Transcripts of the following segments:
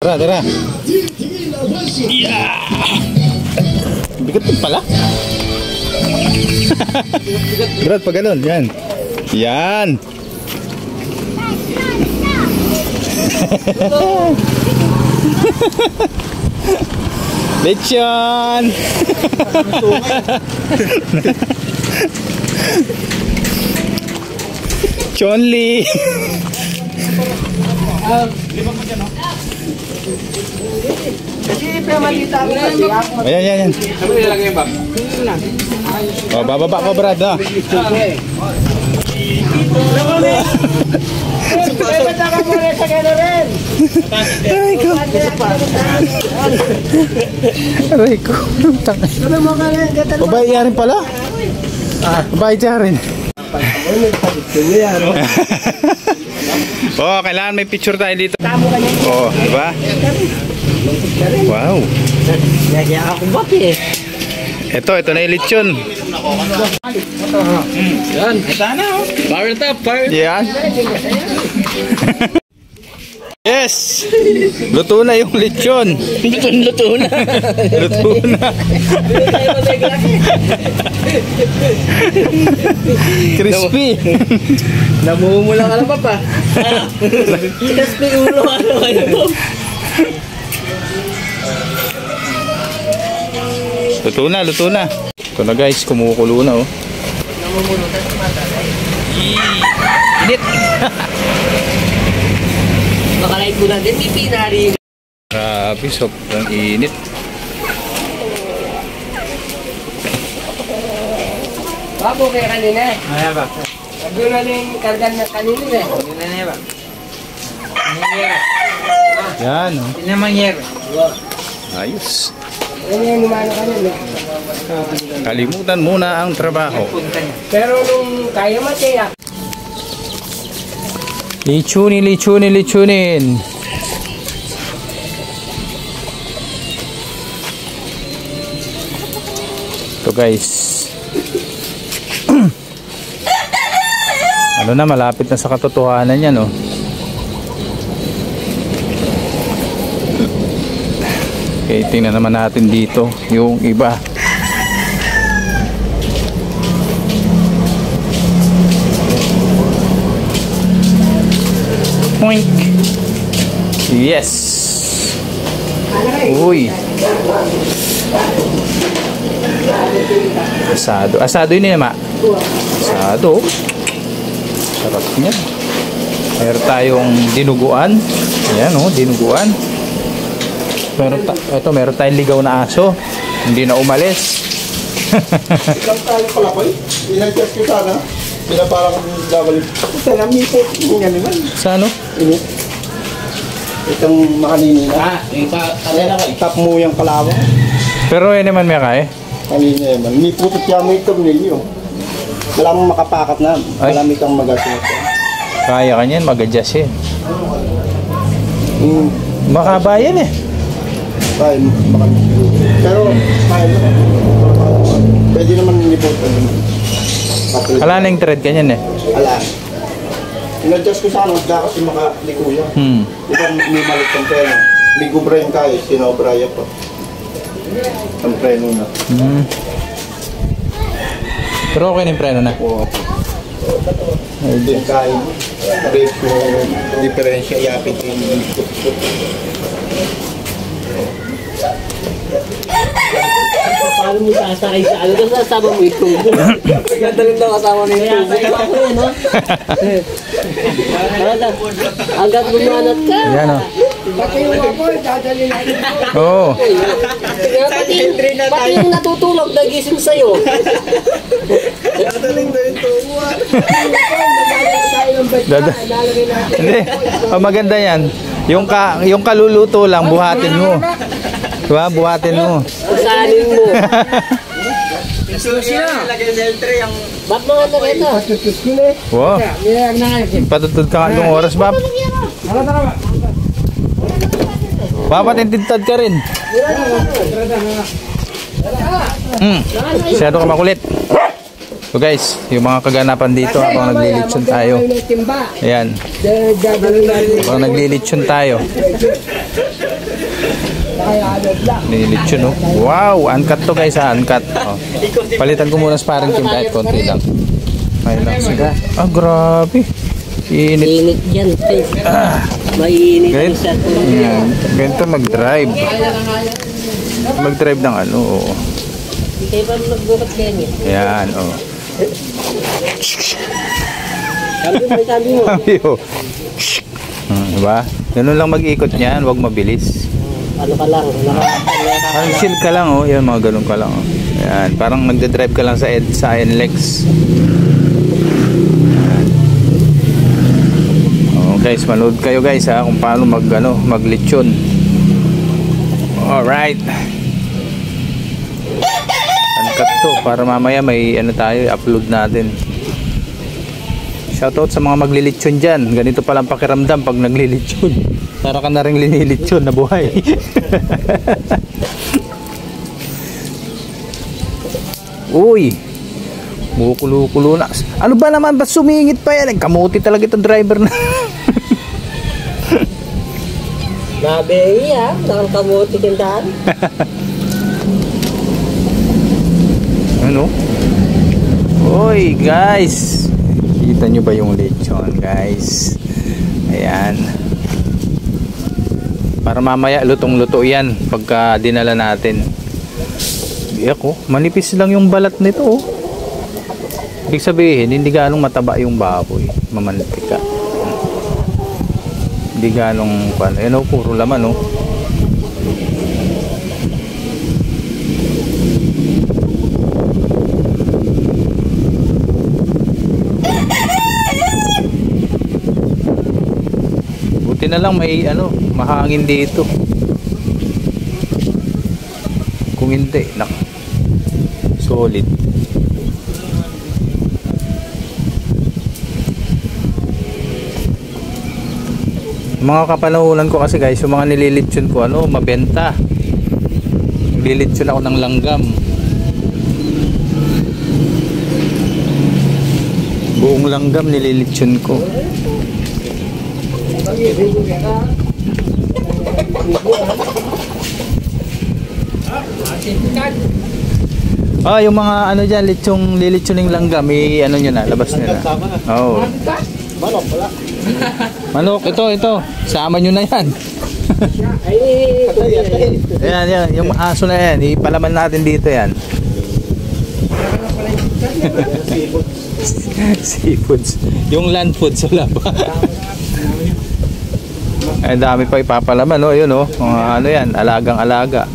Tara, tara. Yeah! Bigat din pala. Brad, pag ganun, yan. Yan. Lechon. Chonli. Ayan, ayan, ayan. Oh, bababa ko, Brad, ha? Aray ko. Babae yan rin pala. Babae siya rin. Oh, kailangan may picture tayo dito. Oh, diba? Wow. Ako baki eh. Ito na yung lechon. Yan. Ito na oh. Power top, power. Yan. Yes! Luto na yung lechon. Luto na. Luto na. Crispy. Namumula ka na pa. Crispy ulo ano kayo to. Luto na, luto na. Ito na guys, kumukulo na oh. Init. Makalait ko na din, pipinari. Grabe, sobrang init. Babo kayo kanina eh. Ay, ba? Doon na yung kargan na kanina eh. Doon na ba? Mangyera. Yan oh. Hindi na mangyera. Ayos. Yan yung lumano kanina. Kalimutan muna ang trabaho. Pero nung kaya matya. Lichunin, lichunin, lichunin. Ito guys. Ano na, malapit na sa katotohanan yan oh. Okay, tingnan naman natin dito yung iba. Poink. Yes. Uy. Asado. Asado yun eh, ma. Asado. Sarap niya. Meron tayong dinuguan. Ayan oh, dinuguan. Meron tayong ligaw na aso. Hindi na umalis. Ilang tayo pala ko eh. Inadjust ko sana. Pinaparang gawalin. Sana may po. Nga naman. Sa ano? Init. Itong makanini na. Tap mo yung kalawa. Pero yun naman may kaya. Kanina naman. May putot siya may tornilyo. Wala mong makapakat na. Malamig kang magasunod. Kaya ka niyan, mag-adjust eh. Makaba yan eh. Kaya makamit. Pero kaya naman. Pwede naman niliputan naman. Wala na yung thread kanyan eh. Ala. Inadjust ko sana. Huwag kasi makaliko yan. Ikaw may malit ang preno. May gubra yung kaya. Sinobra yan pa. Ang preno na. Pero okay na yung preno na. Oo. Hindi kaya. Rate ko diferensya. Yapit yung Paano mo sasakay sa ano? Tapos sasama mo yung tubo. Ganda rin daw kasama mo yung tubo. Kaya ako yun, no? Hanggat bumanat ka. Yan o. Pati yung vapor, dadali natin. Oo. Pati yung natutulog, nagising sa'yo. Dadaling na yung tubo. Hindi. Ang maganda yan. Yung kaluluto lang, buhatin mo. Diba? Buhatin mo. Usanin mo. Ba't mga ano ito? Wow. Patutod ka nga ng oras, Bab. Papatintintad ka rin. Masyado ka makulit. So guys, yung mga kaganapan dito habang naglilitsyon tayo. Ayan. Habang naglilitsyon tayo. Nililitsyon, no? Wow! Uncut to guys, ha? Uncut. Oh. Palitan ko muna sparring team kahit konti lang. Ayun lang. Sige. Ah, grabe. Init. Init dyan. Mainit ang set. Ganito mag-drive. Mag-drive ng ano. Hindi kayo ba magbukat ganyan? Ayan, oh. Sabi mo. Oh. Diba? Ganun lang mag-ikot niyan, huwag mabilis. Ano ka lang? Parang chill ka lang, oh. Yan, mga ganun ka lang, oh. Ayan, parang nagda-drive ka lang sa NLEX. Oh, guys, manood kayo guys, ha, kung paano maglitsyon. Alright. Uncut to, para mamaya may ano tayo, upload natin. Shoutout sa mga maglilitsyon dyan. Ganito palang pakiramdam pag naglilitsyon. Para ka na rin linilitsyon na buhay. Uy, kulo-kulo na. Ano ba naman, ba't sumingit pa yan? Kamuti talaga itong driver na. Grabe iya, nakakamuti kintaan. Ano? Uy, guys. Kita nyo ba yung lechon, guys? Ayan. Para mamaya lutong-luto yan pagka dinala natin. Ako, manipis lang yung balat nito, oh. Ibig sabihin, hindi ganong mataba yung baboy. Mamantika. Hindi ganong, ano, puro laman, oh. Buti na lang may ano, mahangin dito. Kung hindi, solid. Mga kapanahunan ko kasi guys, yung mga nililitsyon ko, ano, mabenta. Nililitsyon ako ng langgam. Buong langgam nililitsyon ko. Oh, yung mga ano dyan, lilitsuning langgam, may ano nyo na, labas nyo na. Oh. Manok, wala. Manok, ito. Sama nyo na yan. Ayan, yung aso na yan, ipalaman natin dito yan. Seafoods. Yung land foods, wala pa. Ay, dami pa ipapalaman, no? Yun, no? Ano yan, alagang-alaga.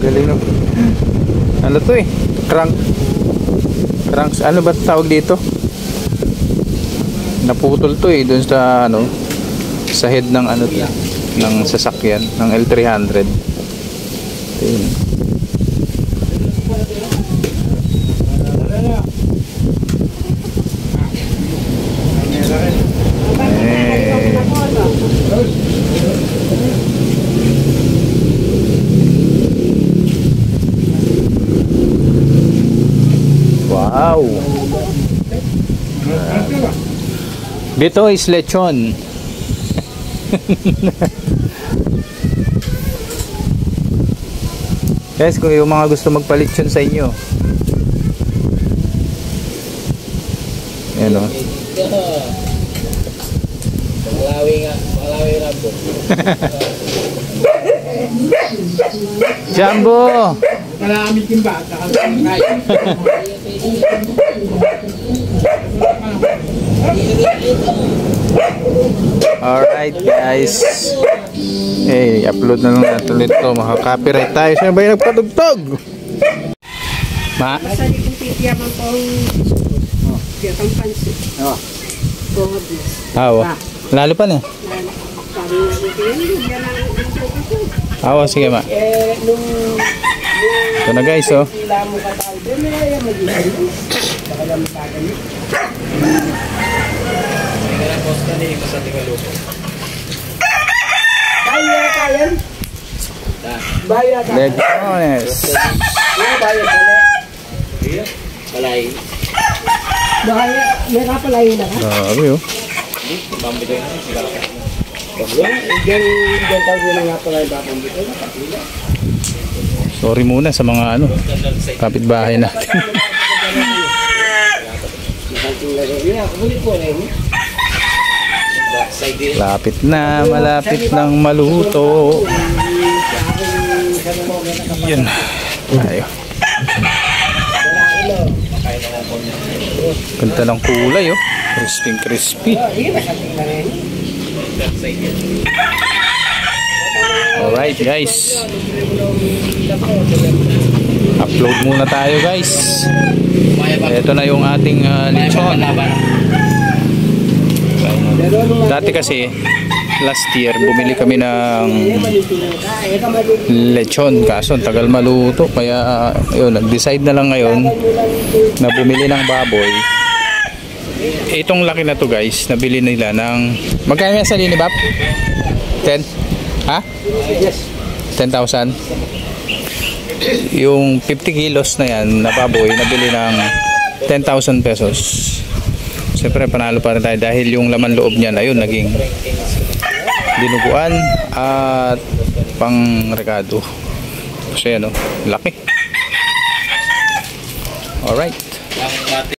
Galing, no? Ano to, eh? Cranks, ano ba tawag dito? Naputol to, eh, dun sa ano, sa head ng ano, ng sasakyan ng L300. Ayun. Wow. Dito is lechon. Guys, kung yung mga gusto magpalitsyon sa inyo, ayan, o. Malawi Rambo. Jumbo! Malamit yung bata. Alright guys, upload na lang natin ulit ito. Maka-copyright tayo. Sino ba yung nagpatugtog? Ma? Masali kong titiyaman ko ang tiyatang pansit. Awa. Lalo pa na. Sabi nga dito yan, yan ang Awa, sige ma. nung Ito na guys, oh. Sila mo ka tao. Doon na yan mag-ibig. Baka lang matagamit. Baya tayo. Baya tayo. Lechones. Baya tayo. Palay. Baya. May kapalay na ka? Grabe, oh. Diyan tayo na nga palay bakang dito. Sorry muna sa mga ano, kapitbahay natin. Malapit nang maluto. Yan. Tayo. Ganda ng kulay, oh. Crispy. Alright guys, upload muna tayo guys. Ito na yung ating lechon. Dati kasi last year bumili kami ng lechon, kaso tagal maluto, kaya yun, nag-decide na lang ngayon na bumili ng baboy. Itong laki na to guys, nabili nila ng magkano yan sa Linibap? 10? Ha? 10,000. Yung 50 kilos na yan na baboy, nabili ng 10,000 pesos. Siyempre panalo pa rin tayo dahil yung laman loob niya na yun naging dinuguan at pang rekado. Kasi ano, laki. Alright.